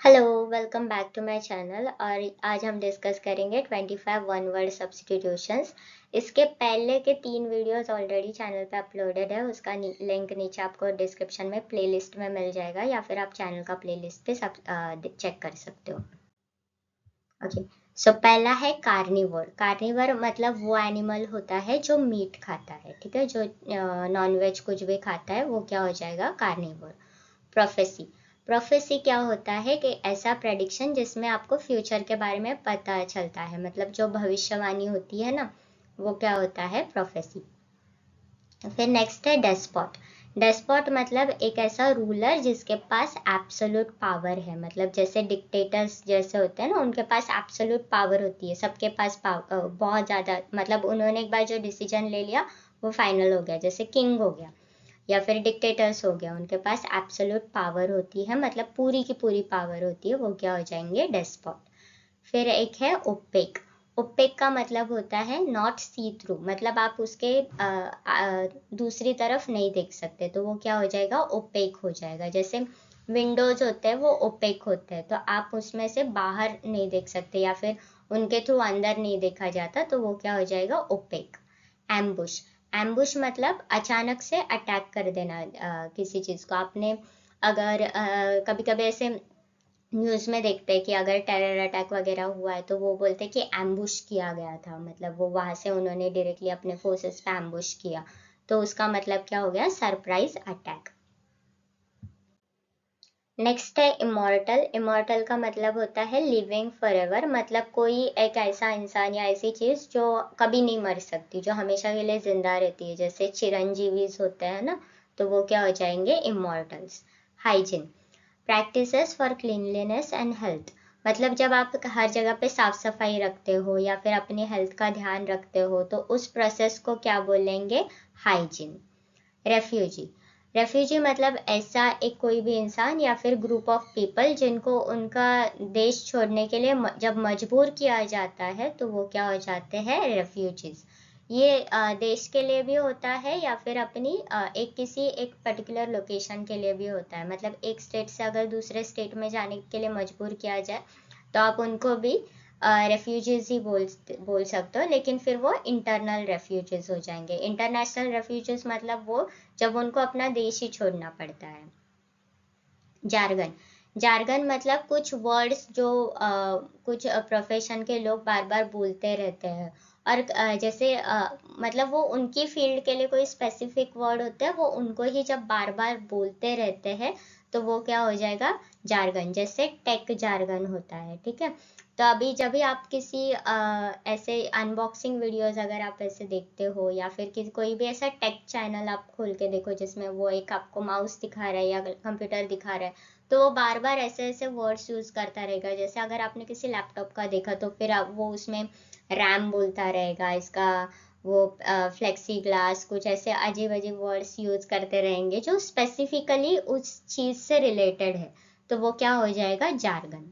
Hello, welcome back to my channel. और आज हम डिस्कस करेंगे 25 वन वर्ड सब्स्टिट्यूशंस। इसके पहले के 3 वीडियोस ऑलरेडी चैनल पे अपलोडेड है, उसका लिंक नीचे आपको डिस्क्रिप्शन में प्लेलिस्ट में मिल जाएगा, या फिर आप चैनल का प्लेलिस्ट पे सब चेक कर सकते हो। ओके, सो पहला है कार्निवोर। कार्निवोर मतलब वो एनिमल होता है जो मीट खाता है, ठीक है। जो नॉन वेज कुछ भी खाता है वो क्या हो जाएगा, कार्निवोर। प्रोफेसी। प्रोफेसी क्या होता है कि ऐसा प्रेडिक्शन जिसमें आपको फ्यूचर के बारे में पता चलता है, मतलब जो भविष्यवाणी होती है ना, वो क्या होता है, प्रोफेसी। फिर नेक्स्ट है डेस्पॉट। डेस्पॉट मतलब एक ऐसा रूलर जिसके पास एब्सोल्यूट पावर है, मतलब जैसे डिक्टेटर्स जैसे होते हैं ना, उनके पास एब्सोल्यूट पावर होती है, सबके पास बहुत ज़्यादा, मतलब उन्होंने एक बार जो डिसीजन ले लिया वो फाइनल हो गया, जैसे किंग हो गया या फिर डिक्टेटर्स हो गया, उनके पास एब्सोल्यूट पावर होती है, मतलब पूरी की पूरी पावर होती है, वो क्या हो जाएंगे, डेस्पॉट। फिर एक है ओपेक। ओपेक का मतलब होता है नॉट सी थ्रू, मतलब आप उसके दूसरी तरफ नहीं देख सकते, तो वो क्या हो जाएगा, ओपेक हो जाएगा। जैसे विंडोज होते हैं वो ओपेक होते हैं, तो आप उसमें से बाहर नहीं देख सकते या फिर उनके थ्रू अंदर नहीं देखा जाता, तो वो क्या हो जाएगा, ओपेक। एम्बुश। एम्बुश मतलब अचानक से अटैक कर देना किसी चीज को। आपने अगर कभी कभी ऐसे न्यूज में देखते हैं कि अगर टेरर अटैक वगैरह हुआ है तो वो बोलते हैं कि एम्बुश किया गया था, मतलब वो वहां से उन्होंने डायरेक्टली अपने फोर्सेस पे एम्बुश किया, तो उसका मतलब क्या हो गया, सरप्राइज अटैक। नेक्स्ट है इमॉर्टल। इमॉर्टल का मतलब होता है लिविंग फॉरएवर, मतलब कोई एक ऐसा इंसान या ऐसी चीज जो कभी नहीं मर सकती, जो हमेशा के लिए जिंदा रहती है, जैसे चिरंजीवी होते हैं ना, तो वो क्या हो जाएंगे, immortals. Hygiene. Practices for cleanliness and health, मतलब जब आप हर जगह पे साफ सफाई रखते हो या फिर अपनी हेल्थ का ध्यान रखते हो, तो उस प्रोसेस को क्या बोलेंगे, हाइजीन। रेफ्यूजी। रेफ्यूजी मतलब ऐसा एक कोई भी इंसान या फिर ग्रुप ऑफ पीपल जिनको उनका देश छोड़ने के लिए जब मजबूर किया जाता है, तो वो क्या हो जाते हैं, रेफ्यूजीज। ये देश के लिए भी होता है या फिर अपनी एक किसी एक पर्टिकुलर लोकेशन के लिए भी होता है, मतलब एक स्टेट से अगर दूसरे स्टेट में जाने के लिए मजबूर किया जाए तो आप उनको भी रेफ्यूजीज ही बोल सकते हो, लेकिन फिर वो इंटरनल रेफ्यूजीज हो जाएंगे। इंटरनेशनल रेफ्यूजीज मतलब वो जब उनको अपना देश ही छोड़ना पड़ता है। जार्गन। जार्गन मतलब कुछ वर्ड्स जो कुछ प्रोफेशन के लोग बार बार बोलते रहते हैं, और जैसे मतलब वो उनकी फील्ड के लिए कोई स्पेसिफिक वर्ड होता है, वो उनको ही जब बार बार बोलते रहते हैं, तो वो क्या हो जाएगा, जार्गन। जैसे टेक जार्गन होता है, ठीक है। तो अभी जब भी आप किसी ऐसे अनबॉक्सिंग वीडियोस अगर आप ऐसे देखते हो, या फिर कोई भी ऐसा टेक चैनल आप खोल के देखो जिसमें वो एक आपको माउस दिखा रहा है या कंप्यूटर दिखा रहा है, तो वो बार बार ऐसे ऐसे वर्ड्स यूज करता रहेगा। जैसे अगर आपने किसी लैपटॉप का देखा तो फिर वो उसमें रैम बोलता रहेगा, इसका वो फ्लेक्सी ग्लास, कुछ ऐसे अजीब अजीब वर्ड्स यूज करते रहेंगे जो स्पेसिफिकली उस चीज से रिलेटेड है, तो वो क्या हो जाएगा, जार्गन।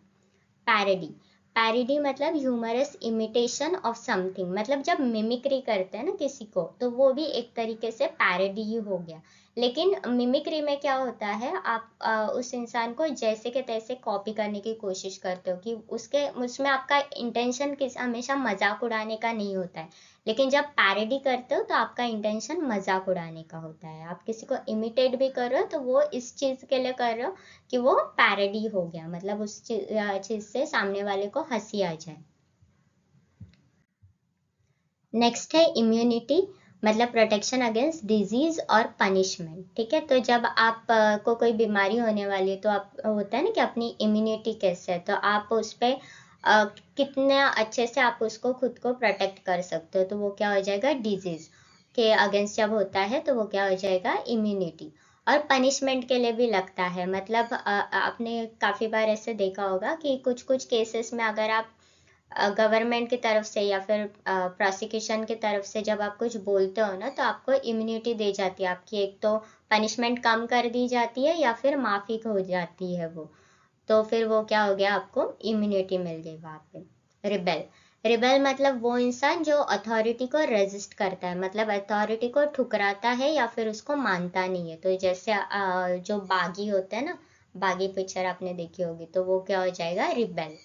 पैरोडी। पैरोडी मतलब ह्यूमरस इमिटेशन ऑफ समथिंग, मतलब जब मिमिक्री करते हैं ना किसी को, तो वो भी एक तरीके से पैरोडी ही हो गया। लेकिन मिमिक्री में क्या होता है, आप उस इंसान को जैसे के तैसे कॉपी करने की कोशिश करते हो, कि उसके उसमें आपका इंटेंशन किस हमेशा मजाक उड़ाने का नहीं होता है, लेकिन जब पैरोडी करते हो तो आपका इंटेंशन मजाक उड़ाने का होता है। आप किसी को इमिटेट भी कर रहे हो तो वो इस चीज के लिए कर रहे हो कि वो पैरोडी हो गया, मतलब उस चीज से सामने वाले को हंसी आ जाए। नेक्स्ट है इम्यूनिटी, मतलब प्रोटेक्शन अगेंस्ट डिजीज और पनिशमेंट, ठीक है। तो जब आप को कोई बीमारी होने वाली है, तो आप होता है ना कि अपनी इम्यूनिटी कैसे है, तो आप उस पर कितना अच्छे से आप उसको खुद को प्रोटेक्ट कर सकते हो, तो वो क्या हो जाएगा, डिजीज के अगेंस्ट जब होता है तो वो क्या हो जाएगा, इम्यूनिटी। और पनिशमेंट के लिए भी लगता है, मतलब आपने काफी बार ऐसे देखा होगा कि कुछ कुछ केसेस में अगर आप गवर्नमेंट की तरफ से या फिर प्रोसिक्यूशन की तरफ से जब आप कुछ बोलते हो ना, तो आपको इम्यूनिटी दी जाती है, आपकी एक तो पनिशमेंट कम कर दी जाती है या फिर माफी हो जाती है वो, तो फिर वो क्या हो गया, आपको इम्यूनिटी मिल गई वहां पे। रिबेल। रिबेल मतलब वो इंसान जो अथॉरिटी को रेजिस्ट करता है, मतलब अथॉरिटी को ठुकराता है या फिर उसको मानता नहीं है, तो जैसे जो बागी होते हैं ना, बागी पिक्चर आपने देखी होगी, तो वो क्या हो जाएगा, रिबेल।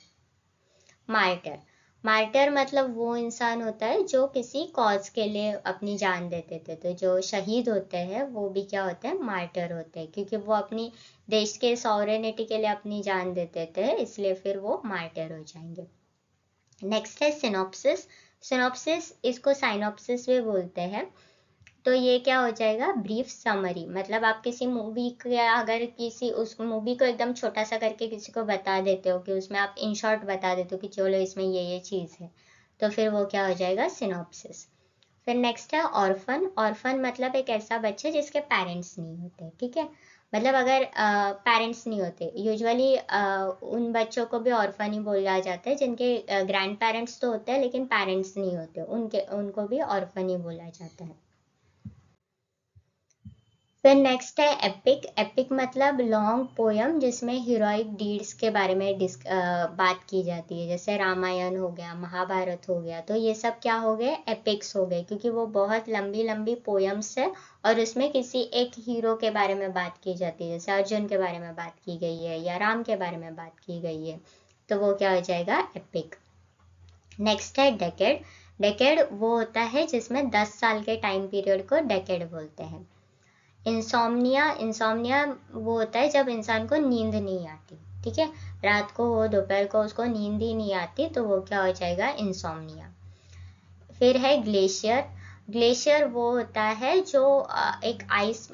मार्टर, मार्टर मतलब वो इंसान होता है जो किसी कॉज के लिए अपनी जान दे देते थे। तो जो शहीद होते हैं वो भी क्या होते हैं, मार्टर होते हैं, क्योंकि वो अपनी देश के सॉवरेनिटी के लिए अपनी जान दे देते हैं, इसलिए फिर वो मार्टर हो जाएंगे। नेक्स्ट है सिनॉप्सिस। सिनॉप्सिस, इसको साइनॉप्सिस भी बोलते हैं। तो ये क्या हो जाएगा, ब्रीफ समरी, मतलब आप किसी मूवी का अगर किसी उस मूवी को एकदम छोटा सा करके किसी को बता देते हो, कि उसमें आप इन शॉर्ट बता देते हो कि चलो इसमें ये चीज़ है, तो फिर वो क्या हो जाएगा, सिनॉप्सिस। फिर नेक्स्ट है ऑर्फन। ऑर्फन मतलब एक ऐसा बच्चा जिसके पेरेंट्स नहीं होते, ठीक है। मतलब अगर पेरेंट्स नहीं होते, यूजुअली उन बच्चों को भी ऑर्फन ही बोला जाता है जिनके ग्रैंड पेरेंट्स तो होते हैं लेकिन पेरेंट्स नहीं होते, उनको भी ऑर्फन ही बोला जाता है। फिर नेक्स्ट है एपिक। एपिक मतलब लॉन्ग पोयम जिसमें हीरोइक डीड्स के बारे में बात की जाती है, जैसे रामायण हो गया, महाभारत हो गया, तो ये सब क्या हो गए, एपिक्स हो गए, क्योंकि वो बहुत लंबी लंबी पोयम्स है और उसमें किसी एक हीरो के बारे में बात की जाती है, जैसे अर्जुन के बारे में बात की गई है या राम के बारे में बात की गई है, तो वो क्या हो जाएगा, एपिक। नेक्स्ट है डेकेड। डेकेड वो होता है जिसमें 10 साल के टाइम पीरियड को डेकेड बोलते हैं। इंसोम्निया, इंसोम्निया वो होता है जब इंसान को नींद नहीं आती, ठीक है, रात को हो दोपहर को उसको नींद ही नहीं आती, तो वो क्या हो जाएगा, इंसोम्निया। फिर है ग्लेशियर। ग्लेशियर वो होता है जो एक ice,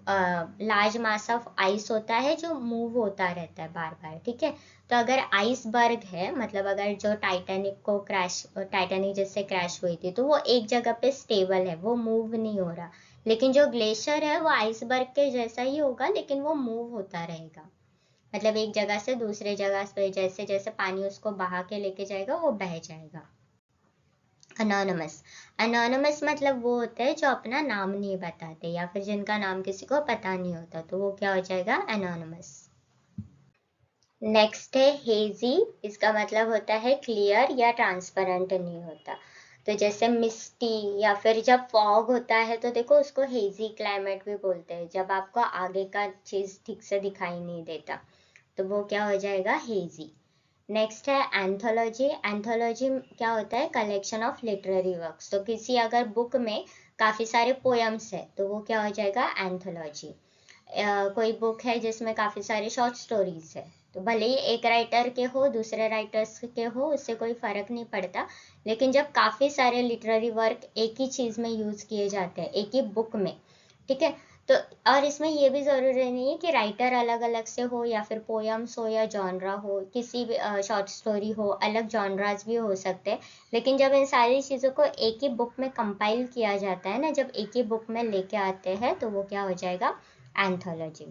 large mass of ice होता है जो मूव होता रहता है बार बार, ठीक है। तो अगर आइसबर्ग है, मतलब अगर जो टाइटैनिक जैसे क्रैश हुई थी, तो वो एक जगह पे स्टेबल है, वो मूव नहीं हो रहा। लेकिन जो ग्लेशियर है वो आइसबर्ग के जैसा ही होगा, लेकिन वो मूव होता रहेगा, मतलब एक जगह से दूसरे जगह पे जैसे जैसे पानी उसको बहा के लेके जाएगा वो बह जाएगा। अनोनमस। अनोनमस मतलब वो होते हैं जो अपना नाम नहीं बताते या फिर जिनका नाम किसी को पता नहीं होता, तो वो क्या हो जाएगा, अनोनमस। नेक्स्ट है हेजी। इसका मतलब होता है क्लियर या ट्रांसपेरेंट नहीं होता। तो जैसे मिस्टी या फिर जब फॉग होता है तो देखो उसको हेजी क्लाइमेट भी बोलते हैं, जब आपको आगे का चीज ठीक से दिखाई नहीं देता, तो वो क्या हो जाएगा, हेजी। नेक्स्ट है एंथोलॉजी। एंथोलॉजी क्या होता है, कलेक्शन ऑफ लिटरेरी वर्क्स। तो किसी अगर बुक में काफी सारे पोयम्स है तो वो क्या हो जाएगा, एंथोलॉजी। कोई बुक है जिसमें काफी सारे शॉर्ट स्टोरीज है, तो भले ही एक राइटर के हो दूसरे राइटर्स के हो उससे कोई फर्क नहीं पड़ता, लेकिन जब काफी सारे लिटरेरी वर्क एक ही चीज में यूज किए जाते हैं एक ही बुक में, ठीक है, तो और इसमें ये भी जरूरी नहीं है कि राइटर अलग अलग से हो या फिर पोयम्स हो या जॉनरा हो, किसी भी शॉर्ट स्टोरी हो, अलग जॉनराज भी हो सकते हैं, लेकिन जब इन सारी चीजों को एक ही बुक में कंपाइल किया जाता है ना, जब एक ही बुक में लेके आते हैं, तो वो क्या हो जाएगा, एंथोलॉजी।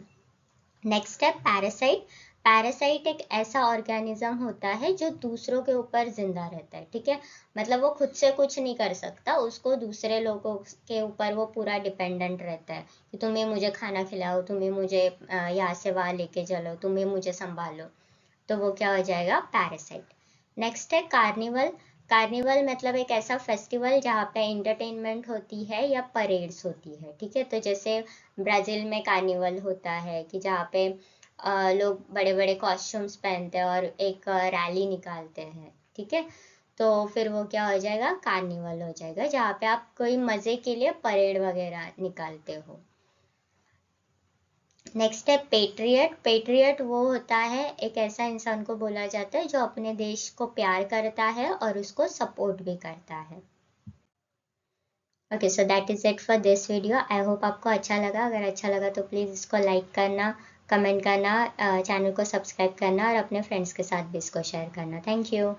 नेक्स्ट है पैरासाइट। पैरासाइट एक ऐसा ऑर्गेनिज्म होता है जो दूसरों के ऊपर जिंदा रहता है, ठीक है, मतलब वो खुद से कुछ नहीं कर सकता, उसको दूसरे लोगों के ऊपर वो पूरा डिपेंडेंट रहता है, कि तुम्हें मुझे खाना खिलाओ, तुम्हें मुझे यहाँ से वहां लेके चलो, तुम्हें मुझे संभालो, तो वो क्या हो जाएगा, पैरासाइट। नेक्स्ट है कार्निवल। कार्निवल मतलब एक ऐसा फेस्टिवल जहाँ पे एंटरटेनमेंट होती है या परेड्स होती है, ठीक है, तो जैसे ब्राजील में कार्निवल होता है कि जहाँ पे लोग बड़े बड़े कॉस्ट्यूम्स पहनते हैं और एक रैली निकालते हैं, ठीक है, तो फिर वो क्या हो जाएगा, कार्निवल हो जाएगा, जहाँ पे आप कोई मजे के लिए परेड वगैरह निकालते हो। नेक्स्ट है पेट्रियट। पेट्रियट वो होता है, एक ऐसा इंसान को बोला जाता है जो अपने देश को प्यार करता है और उसको सपोर्ट भी करता है। Okay, so that is it for this video. I hope आपको अच्छा लगा। अगर अच्छा लगा तो प्लीज़ इसको लाइक करना, कमेंट करना, चैनल को सब्सक्राइब करना और अपने फ्रेंड्स के साथ भी इसको शेयर करना। Thank you.